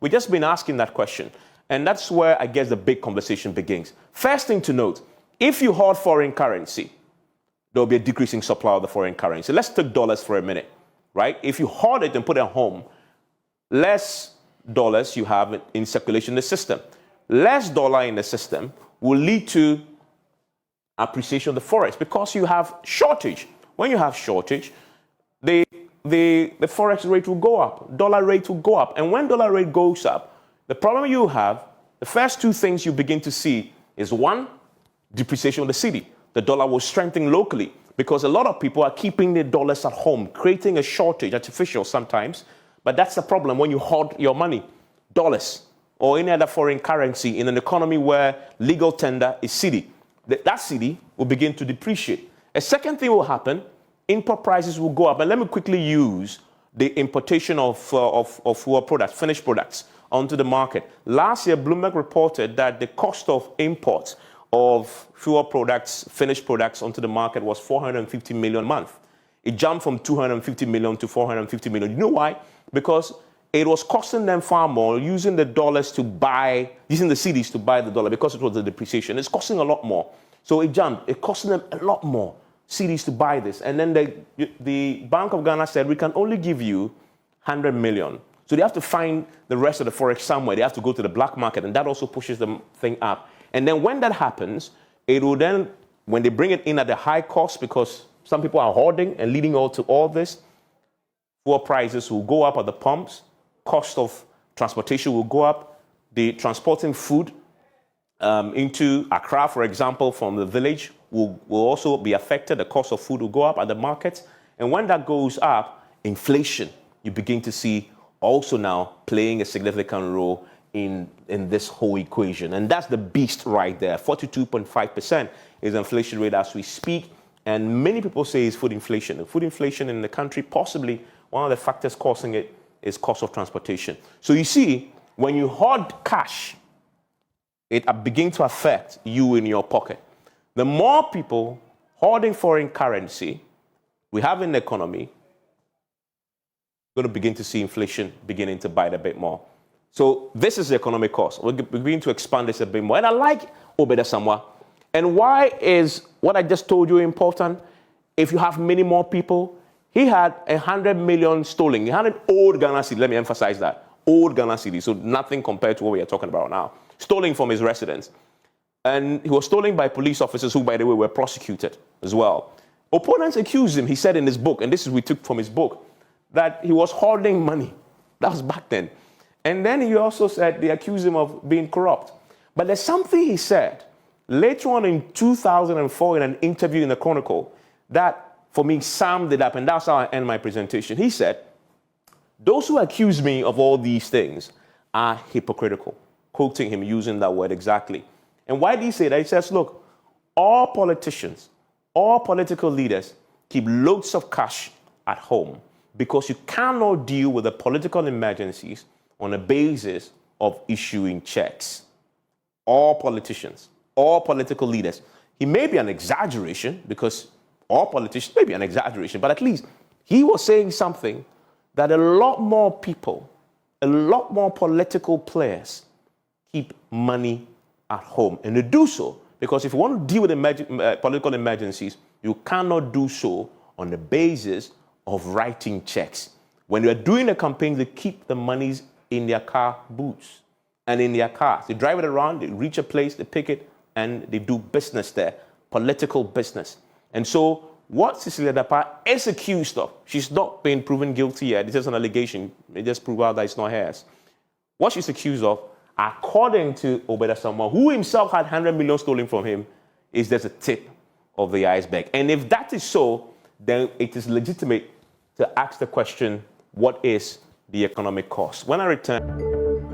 We've just been asking that question. And that's where I guess the big conversation begins. First thing to note, if you hoard foreign currency, there'll be a decreasing supply of the foreign currency. Let's take dollars for a minute, right? If you hoard it and put it at home, less dollars you have in circulation in the system. Less dollar in the system will lead to appreciation of the forex because you have shortage. When you have shortage, the forex rate will go up, dollar rate will go up. And when dollar rate goes up, the problem you have, the first two things you begin to see is one, depreciation of the cedi. The dollar will strengthen locally because a lot of people are keeping their dollars at home, creating a shortage, artificial sometimes. But that's the problem when you hoard your money, dollars or any other foreign currency in an economy where legal tender is cedi. That cedi will begin to depreciate. A second thing will happen, import prices will go up. And let me quickly use the importation of fuel products, finished products, onto the market. Last year, Bloomberg reported that the cost of imports of fuel products, finished products onto the market was 450 million a month. It jumped from 250 million to 450 million. You know why? Because it was costing them far more using the dollars to buy, using the cedis to buy the dollar because it was the depreciation. It's costing a lot more. So it jumped. It costing them a lot more cedis to buy this. And then the Bank of Ghana said, we can only give you 100 million. So they have to find the rest of the forex somewhere. They have to go to the black market, and that also pushes the thing up. And then when that happens, it will then, when they bring it in at a high cost, because some people are hoarding and leading all to all this, fuel prices will go up at the pumps, cost of transportation will go up, the transporting food into Accra, for example, from the village will also be affected. The cost of food will go up at the markets. And when that goes up, inflation, you begin to see also now playing a significant role in this whole equation. And that's the beast right there. 42.5% is the inflation rate as we speak. And many people say it's food inflation. And food inflation in the country, possibly one of the factors causing it is cost of transportation. So you see, when you hoard cash, it begins to affect you in your pocket. The more people hoarding foreign currency we have in the economy, we're going to begin to see inflation beginning to bite a bit more. So this is the economic cost. We're beginning to expand this a bit more. And I like Obeda Samwa. And why is what I just told you important? If you have many more people, he had 100 million stolen. He had an old Ghana cedi. Let me emphasize that. Old Ghana cedi. So nothing compared to what we are talking about now. Stolen from his residence. And he was stolen by police officers who, by the way, were prosecuted as well. Opponents accused him, he said in his book, and this is we took from his book, that he was hoarding money. That was back then. And then he also said they accused him of being corrupt. But there's something he said later on in 2004 in an interview in the Chronicle that, for me, summed it up, and that's how I end my presentation. He said, those who accuse me of all these things are hypocritical, quoting him using that word exactly. And why did he say that? He says, look, all politicians, all political leaders keep loads of cash at home because you cannot deal with the political emergencies on a basis of issuing checks. All politicians, all political leaders. He may be an exaggeration because all politicians may be an exaggeration, but at least he was saying something that a lot more people, a lot more political players keep money at home. And they do so because if you want to deal with political emergencies, you cannot do so on the basis of writing checks. When they're doing a campaign, they keep the monies in their car boots and in their cars. They drive it around, they reach a place, they pick it, and they do business there, political business. And so what Cecilia Dapa is accused of, she's not been proven guilty yet. It's just an allegation. They just prove out that it's not hers. What she's accused of, according to Obeda Samwa, who himself had 100 million stolen from him, is just a tip of the iceberg. And if that is so, then it is legitimate to ask the question, what is the economic cost? When I return...